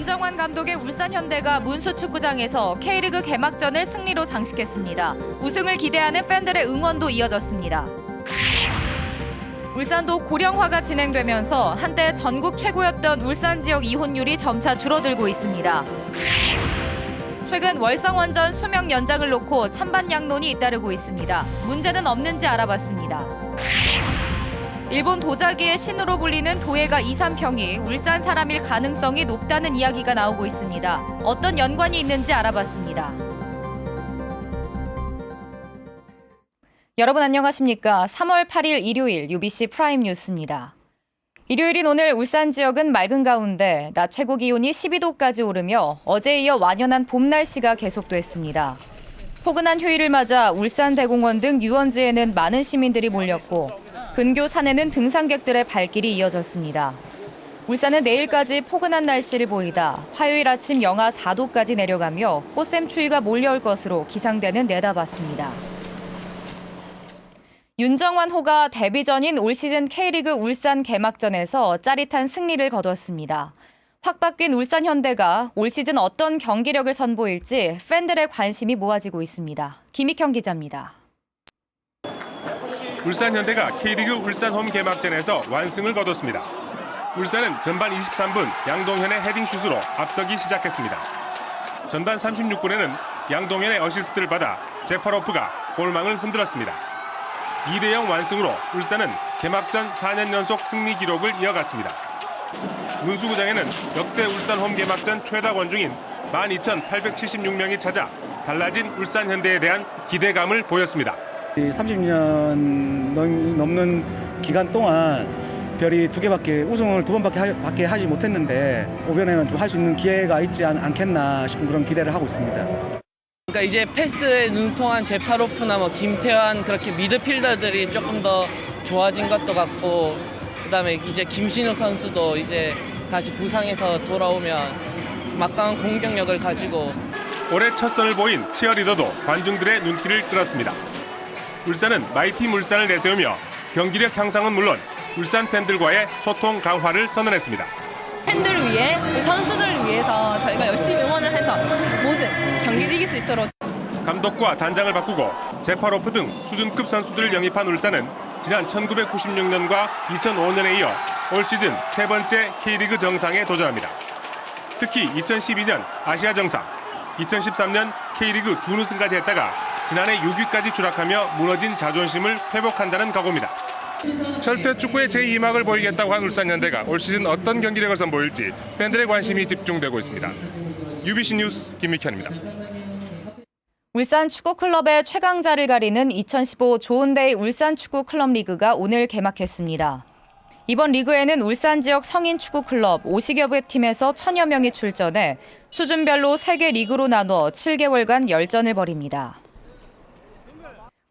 윤정환 감독의 울산 현대가 문수축구장에서 K리그 개막전을 승리로 장식했습니다. 우승을 기대하는 팬들의 응원도 이어졌습니다. 울산도 고령화가 진행되면서 한때 전국 최고였던 울산 지역 이혼율이 점차 줄어들고 있습니다. 최근 월성원전 수명 연장을 놓고 찬반 양론이 잇따르고 있습니다. 문제는 없는지 알아봤습니다. 일본 도자기의 신으로 불리는 도예가 2, 3평이 울산 사람일 가능성이 높다는 이야기가 나오고 있습니다. 어떤 연관이 있는지 알아봤습니다. 여러분 안녕하십니까? 3월 8일 일요일 UBC 프라임 뉴스입니다. 일요일인 오늘 울산 지역은 맑은 가운데 낮 최고 기온이 12도까지 오르며 어제에 이어 완연한 봄 날씨가 계속됐습니다. 포근한 휴일을 맞아 울산 대공원 등 유원지에는 많은 시민들이 몰렸고 근교 산에는 등산객들의 발길이 이어졌습니다. 울산은 내일까지 포근한 날씨를 보이다 화요일 아침 영하 4도까지 내려가며 꽃샘 추위가 몰려올 것으로 기상대는 내다봤습니다. 윤정환 호가 데뷔 전인 올 시즌 K리그 울산 개막전에서 짜릿한 승리를 거뒀습니다. 확 바뀐 울산 현대가 올 시즌 어떤 경기력을 선보일지 팬들의 관심이 모아지고 있습니다. 김익형 기자입니다. 울산 현대가 K리그 울산 홈 개막전에서 완승을 거뒀습니다. 울산은 전반 23분 양동현의 헤딩슛으로 앞서기 시작했습니다. 전반 36분에는 양동현의 어시스트를 받아 제파로프가 골망을 흔들었습니다. 2대0 완승으로 울산은 개막전 4년 연속 승리 기록을 이어갔습니다. 문수구장에는 역대 울산 홈 개막전 최다 관중인 12,876명이 찾아 달라진 울산 현대에 대한 기대감을 보였습니다. 30년 넘는 기간 동안 별이 우승을 두 번밖에 하지 못했는데 이번에는 좀 할 수 있는 기회가 있지 않겠나 싶은 그런 기대를 하고 있습니다. 그러니까 이제 패스에 능통한 제파로프나 김태환 그렇게 미드필더들이 조금 더 좋아진 것도 같고 그다음에 이제 김신욱 선수도 이제 다시 부상에서 돌아오면 막강한 공격력을 가지고 올해 첫 선을 보인 치어리더도 관중들의 눈길을 끌었습니다. 울산은 마이팀 울산을 내세우며 경기력 향상은 물론 울산 팬들과의 소통 강화를 선언했습니다. 팬들을 위해, 선수들을 위해서 저희가 열심히 응원을 해서 모든 경기를 이길 수 있도록. 감독과 단장을 바꾸고 제파로프 등 수준급 선수들을 영입한 울산은 지난 1996년과 2005년에 이어 올 시즌 세 번째 K리그 정상에 도전합니다. 특히 2012년 아시아 정상, 2013년 K리그 준우승까지 했다가 지난해 6위까지 추락하며 무너진 자존심을 회복한다는 각오입니다. 철퇴 축구의 제2막을 보이겠다고 한 울산 현대가 올 시즌 어떤 경기력을 선보일지 팬들의 관심이 집중되고 있습니다. UBC 뉴스 김익현입니다. 울산 축구클럽의 최강자를 가리는 2015 좋은데이 울산 축구클럽 리그가 오늘 개막했습니다. 이번 리그에는 울산 지역 성인 축구클럽 50여 개 팀에서 1000여 명이 출전해 수준별로 3개 리그로 나눠 7개월간 열전을 벌입니다.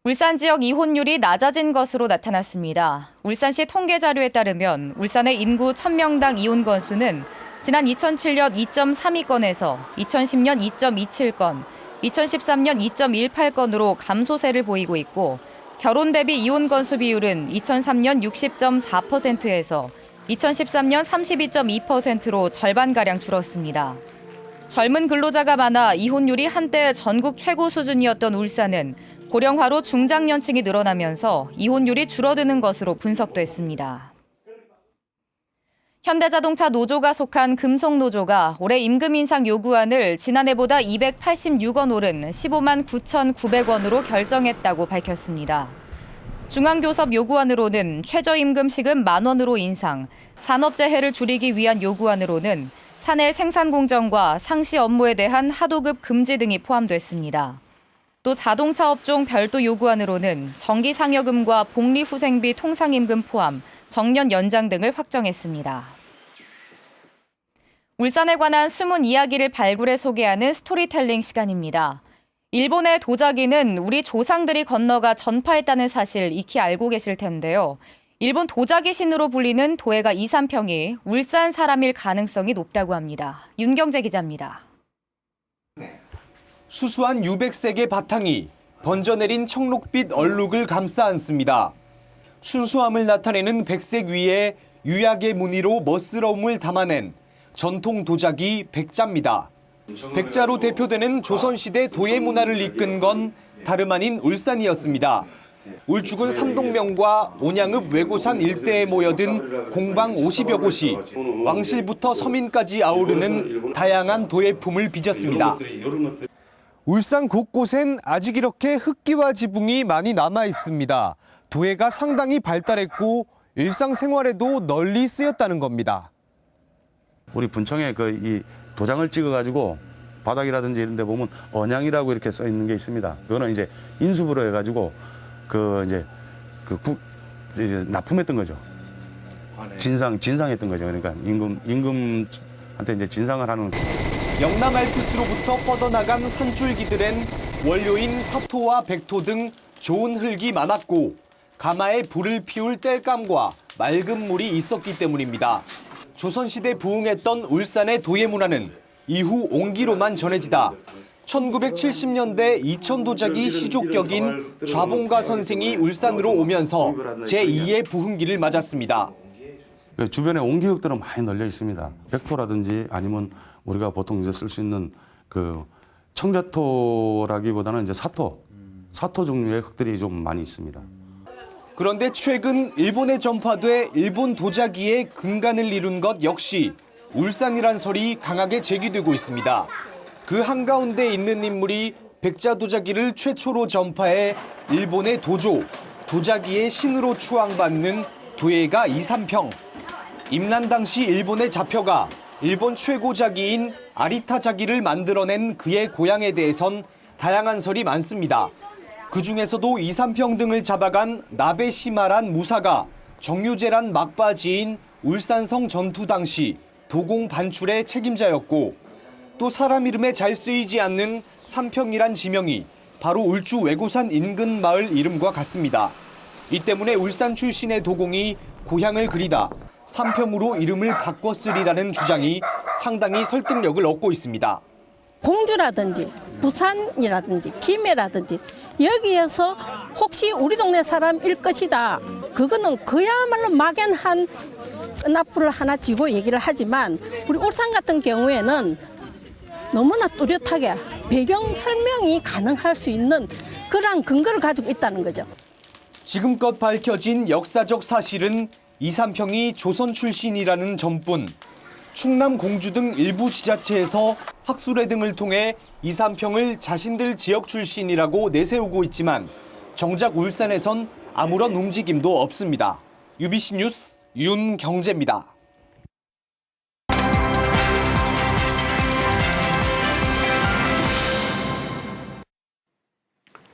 울산 지역 이혼율이 낮아진 것으로 나타났습니다. 울산시 통계 자료에 따르면 울산의 인구 1000명당 이혼 건수는 지난 2007년 2.32건에서 2010년 2.27건, 2013년 2.18건으로 감소세를 보이고 있고 결혼 대비 이혼 건수 비율은 2003년 60.4%에서 2013년 32.2%로 절반가량 줄었습니다. 젊은 근로자가 많아 이혼율이 한때 전국 최고 수준이었던 울산은 고령화로 중장년층이 늘어나면서 이혼율이 줄어드는 것으로 분석됐습니다. 현대자동차 노조가 속한 금속노조가 올해 임금 인상 요구안을 지난해보다 286원 오른 15만 9,900원으로 결정했다고 밝혔습니다. 중앙교섭 요구안으로는 최저임금 시급 10,000원으로 인상, 산업재해를 줄이기 위한 요구안으로는 사내 생산 공정과 상시 업무에 대한 하도급 금지 등이 포함됐습니다. 또 자동차 업종 별도 요구안으로는 정기상여금과 복리후생비 통상임금 포함, 정년 연장 등을 확정했습니다. 울산에 관한 숨은 이야기를 발굴해 소개하는 스토리텔링 시간입니다. 일본의 도자기는 우리 조상들이 건너가 전파했다는 사실 익히 알고 계실 텐데요. 일본 도자기 신으로 불리는 도예가 2, 3평이 울산 사람일 가능성이 높다고 합니다. 윤경재 기자입니다. 수수한 유백색의 바탕이 번져내린 청록빛 얼룩을 감싸 안습니다. 순수함을 나타내는 백색 위에 유약의 무늬로 멋스러움을 담아낸 전통 도자기 백자입니다. 백자로 대표되는 조선시대 도예 문화를 이끈 건 다름 아닌 울산이었습니다. 울주군 삼동명과 온양읍 외고산 일대에 모여든 공방 50여 곳이 왕실부터 서민까지 아우르는 다양한 도예품을 빚었습니다. 울산 곳곳엔 아직 이렇게 흙기와 지붕이 많이 남아 있습니다. 도예가 상당히 발달했고 일상생활에도 널리 쓰였다는 겁니다. 우리 분청에 이 도장을 찍어가지고 바닥이라든지 이런 데 보면 언양이라고 이렇게 써 있는 게 있습니다. 그거는 이제 인수부로 해가지고 이제 납품했던 거죠. 진상했던 거죠. 그러니까 임금한테 이제 진상을 하는. 영남 알프스로부터 뻗어나간 산줄기들엔 원료인 사토와 백토 등 좋은 흙이 많았고 가마에 불을 피울 땔감과 맑은 물이 있었기 때문입니다. 조선시대 부흥했던 울산의 도예 문화는 이후 옹기로만 전해지다 1970년대 이천도자기 시족격인 좌봉가 선생이 울산으로 오면서 제2의 부흥기를 맞았습니다. 주변에 옹기흙들은 많이 널려 있습니다. 백토라든지 아니면 우리가 보통 이제 쓸 수 있는 청자토라기보다는 이제 사토 종류의 흙들이 좀 많이 있습니다. 그런데 최근 일본에 전파돼 일본 도자기의 근간을 이룬 것 역시 울산이란 설이 강하게 제기되고 있습니다. 그 한가운데 있는 인물이 백자 도자기를 최초로 전파해 일본의 도자기의 신으로 추앙받는 도예가 이삼평. 임난 당시 일본에 잡혀가 일본 최고자기인 아리타 자기를 만들어낸 그의 고향에 대해선 다양한 설이 많습니다. 그중에서도 이삼평 등을 잡아간 나베시마란 무사가 정유재란 막바지인 울산성 전투 당시 도공 반출의 책임자였고 또 사람 이름에 잘 쓰이지 않는 삼평이란 지명이 바로 울주 외고산 인근 마을 이름과 같습니다. 이 때문에 울산 출신의 도공이 고향을 그리다 삼평으로 이름을 바꿨으리라는 주장이 상당히 설득력을 얻고 있습니다. 공주라든지 부산이라든지 김해라든지 여기에서 혹시 우리 동네 사람일 것이다. 그거는 그야말로 막연한 끈앞풀을 하나 쥐고 얘기를 하지만 우리 울산 같은 경우에는 너무나 뚜렷하게 배경 설명이 가능할 수 있는 그러한 근거를 가지고 있다는 거죠. 지금껏 밝혀진 역사적 사실은 이삼평이 조선 출신이라는 점뿐 충남 공주 등 일부 지자체에서 학술회 등을 통해 이삼평을 자신들 지역 출신이라고 내세우고 있지만 정작 울산에선 아무런 움직임도 없습니다. UBC 뉴스 윤경재입니다.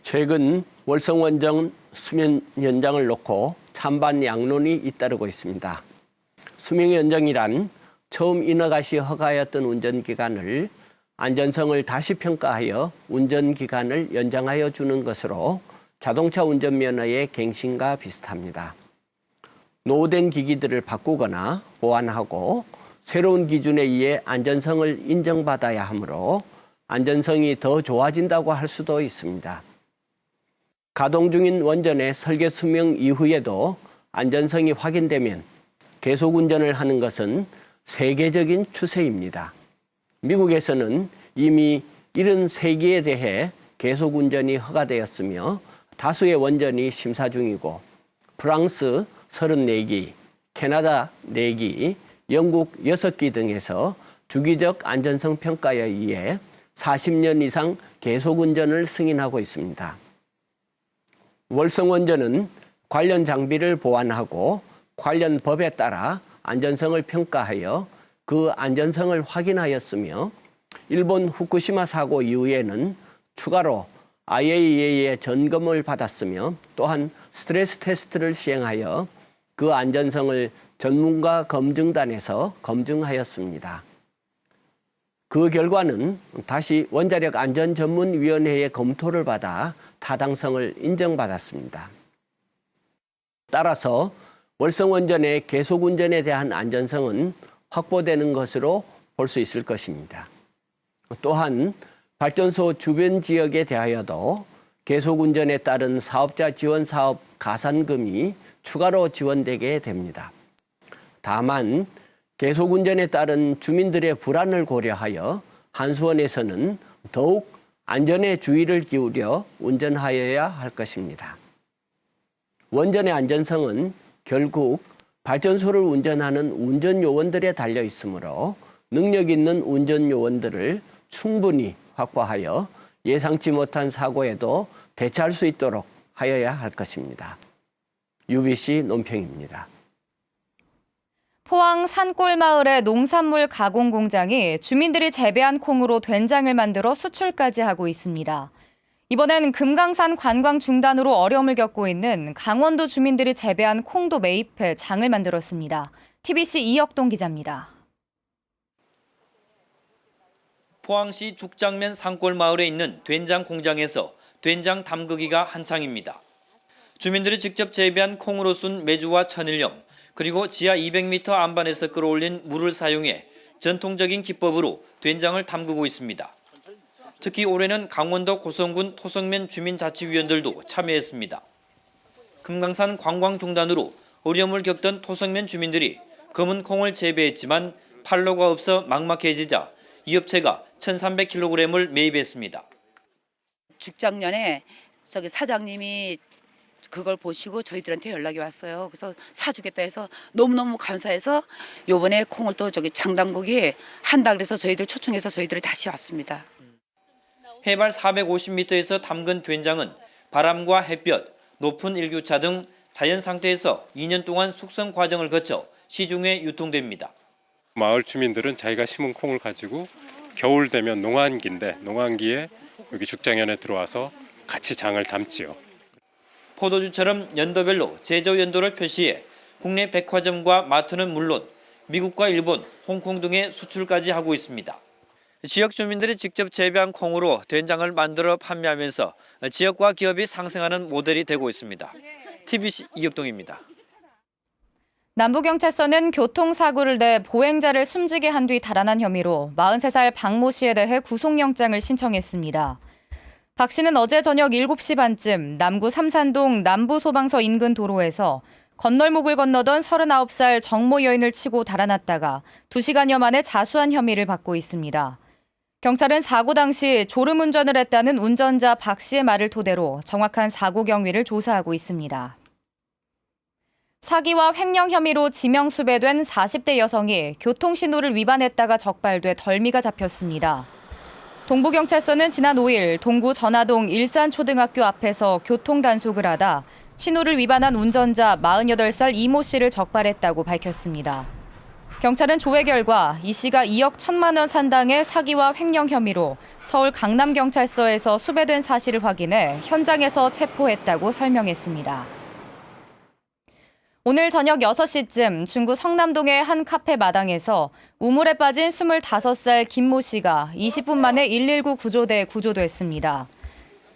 최근 월성원전 수명 연장을 놓고 찬반 양론이 잇따르고 있습니다. 수명 연장이란 처음 인허가 시 허가였던 운전기간을 안전성을 다시 평가하여 운전기간을 연장하여 주는 것으로 자동차 운전면허의 갱신과 비슷합니다. 노후된 기기들을 바꾸거나 보완하고 새로운 기준에 의해 안전성을 인정받아야 하므로 안전성이 더 좋아진다고 할 수도 있습니다. 가동 중인 원전의 설계 수명 이후에도 안전성이 확인되면 계속 운전을 하는 것은 세계적인 추세입니다. 미국에서는 이미 73기에 대해 계속 운전이 허가되었으며 다수의 원전이 심사 중이고 프랑스 34기, 캐나다 4기, 영국 6기 등에서 주기적 안전성 평가에 의해 40년 이상 계속 운전을 승인하고 있습니다. 월성원전은 관련 장비를 보완하고 관련 법에 따라 안전성을 평가하여 그 안전성을 확인하였으며 일본 후쿠시마 사고 이후에는 추가로 IAEA의 점검을 받았으며 또한 스트레스 테스트를 시행하여 그 안전성을 전문가 검증단에서 검증하였습니다. 그 결과는 다시 원자력 안전전문위원회의 검토를 받아 타당성을 인정받았습니다. 따라서 월성원전의 계속운전에 대한 안전성은 확보되는 것으로 볼 수 있을 것입니다. 또한 발전소 주변 지역에 대하여도 계속운전에 따른 사업자 지원 사업 가산금이 추가로 지원되게 됩니다. 다만 계속운전에 따른 주민들의 불안을 고려하여 한수원에서는 더욱 안전에 주의를 기울여 운전하여야 할 것입니다. 원전의 안전성은 결국 발전소를 운전하는 운전요원들에 달려 있으므로 능력 있는 운전요원들을 충분히 확보하여 예상치 못한 사고에도 대처할 수 있도록 하여야 할 것입니다. UBC 논평입니다. 포항 산골마을의 농산물 가공 공장이 주민들이 재배한 콩으로 된장을 만들어 수출까지 하고 있습니다. 이번엔 금강산 관광 중단으로 어려움을 겪고 있는 강원도 주민들이 재배한 콩도 매입해 장을 만들었습니다. TBC 이혁동 기자입니다. 포항시 죽장면 산골마을에 있는 된장 공장에서 된장 담그기가 한창입니다. 주민들이 직접 재배한 콩으로 쓴 메주와 천일염, 그리고 지하 200m 안반에서 끌어올린 물을 사용해 전통적인 기법으로 된장을 담그고 있습니다. 특히 올해는 강원도 고성군 토성면 주민자치위원들도 참여했습니다. 금강산 관광 중단으로 어려움을 겪던 토성면 주민들이 검은 콩을 재배했지만 판로가 없어 막막해지자 이 업체가 1,300kg을 매입했습니다. 죽장년에 사장님이 그걸 보시고 저희들한테 연락이 왔어요. 그래서 사주겠다 해서 너무너무 감사해서 요번에 콩을 또 장담국이 한다 그래서 저희들 초청해서 저희들이 다시 왔습니다. 해발 450m에서 담근 된장은 바람과 햇볕, 높은 일교차 등 자연 상태에서 2년 동안 숙성 과정을 거쳐 시중에 유통됩니다. 마을 주민들은 자기가 심은 콩을 가지고 겨울 되면 농한기인데 농한기에 여기 죽장현에 들어와서 같이 장을 담지요. 포도주처럼 연도별로 제조 연도를 표시해 국내 백화점과 마트는 물론 미국과 일본, 홍콩 등에 수출까지 하고 있습니다. 지역 주민들이 직접 재배한 콩으로 된장을 만들어 판매하면서 지역과 기업이 상생하는 모델이 되고 있습니다. TBC 이혁동입니다. 남부경찰서는 교통사고를 내 보행자를 숨지게 한 뒤 달아난 혐의로 43살 박모 씨에 대해 구속영장을 신청했습니다. 박 씨는 어제 저녁 7시 반쯤 남구 삼산동 남부소방서 인근 도로에서 건널목을 건너던 39살 정모 여인을 치고 달아났다가 2시간여 만에 자수한 혐의를 받고 있습니다. 경찰은 사고 당시 졸음운전을 했다는 운전자 박 씨의 말을 토대로 정확한 사고 경위를 조사하고 있습니다. 사기와 횡령 혐의로 지명수배된 40대 여성이 교통신호를 위반했다가 적발돼 덜미가 잡혔습니다. 동부경찰서는 지난 5일 동구 전화동 일산초등학교 앞에서 교통단속을 하다 신호를 위반한 운전자 48살 이모 씨를 적발했다고 밝혔습니다. 경찰은 조회 결과 이 씨가 2억 1천만 원 상당의 사기와 횡령 혐의로 서울 강남경찰서에서 수배된 사실을 확인해 현장에서 체포했다고 설명했습니다. 오늘 저녁 6시쯤 중구 성남동의 한 카페 마당에서 우물에 빠진 25살 김모 씨가 20분 만에 119 구조대에 구조됐습니다.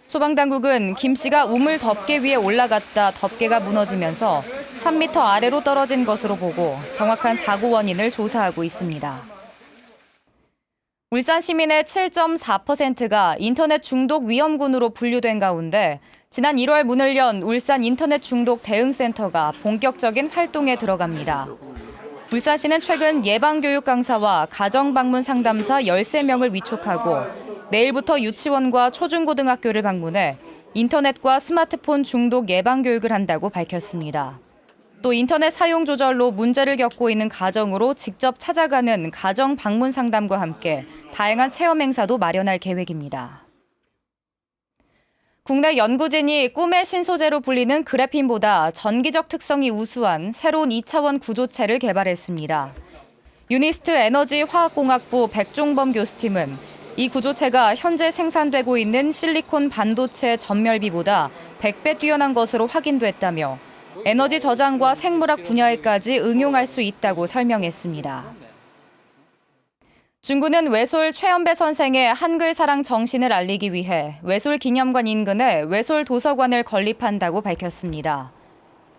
소방당국은 김 씨가 우물 덮개 위에 올라갔다 덮개가 무너지면서 3m 아래로 떨어진 것으로 보고 정확한 사고 원인을 조사하고 있습니다. 울산 시민의 7.4%가 인터넷 중독 위험군으로 분류된 가운데 지난 1월 문을 연 울산 인터넷 중독 대응센터가 본격적인 활동에 들어갑니다. 울산시는 최근 예방교육 강사와 가정방문 상담사 13명을 위촉하고 내일부터 유치원과 초중고등학교를 방문해 인터넷과 스마트폰 중독 예방교육을 한다고 밝혔습니다. 또 인터넷 사용 조절로 문제를 겪고 있는 가정으로 직접 찾아가는 가정 방문 상담과 함께 다양한 체험 행사도 마련할 계획입니다. 국내 연구진이 꿈의 신소재로 불리는 그래핀보다 전기적 특성이 우수한 새로운 2차원 구조체를 개발했습니다. 유니스트 에너지 화학공학부 백종범 교수팀은 이 구조체가 현재 생산되고 있는 실리콘 반도체 전멸비보다 100배 뛰어난 것으로 확인됐다며 에너지 저장과 생물학 분야에까지 응용할 수 있다고 설명했습니다. 중구는 외솔 최연배 선생의 한글 사랑 정신을 알리기 위해 외솔 기념관 인근에 외솔 도서관을 건립한다고 밝혔습니다.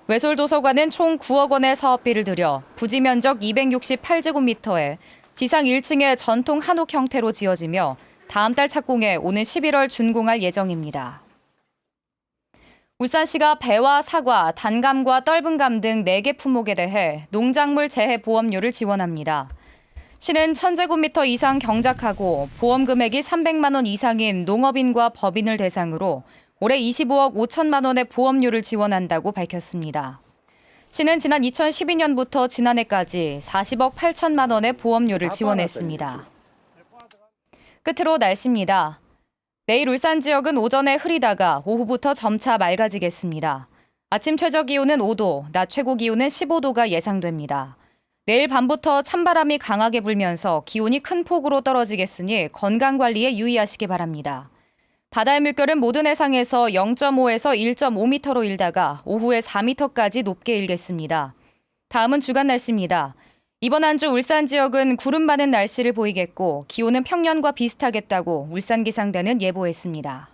외솔 도서관은 총 9억 원의 사업비를 들여 부지 면적 268제곱미터에 지상 1층에 전통 한옥 형태로 지어지며 다음 달 착공해 오는 11월 준공할 예정입니다. 울산시가 배와 사과, 단감과 떫은감 등 4개 품목에 대해 농작물 재해 보험료를 지원합니다. 시는 1000제곱미터 이상 경작하고 보험 금액이 300만 원 이상인 농업인과 법인을 대상으로 올해 25억 5천만 원의 보험료를 지원한다고 밝혔습니다. 시는 지난 2012년부터 지난해까지 40억 8천만 원의 보험료를 지원했습니다. 끝으로 날씨입니다. 내일 울산 지역은 오전에 흐리다가 오후부터 점차 맑아지겠습니다. 아침 최저 기온은 5도, 낮 최고 기온은 15도가 예상됩니다. 내일 밤부터 찬바람이 강하게 불면서 기온이 큰 폭으로 떨어지겠으니 건강관리에 유의하시기 바랍니다. 바다의 물결은 모든 해상에서 0.5에서 1.5m로 일다가 오후에 4m까지 높게 일겠습니다. 다음은 주간 날씨입니다. 이번 한 주 울산 지역은 구름 많은 날씨를 보이겠고 기온은 평년과 비슷하겠다고 울산기상대는 예보했습니다.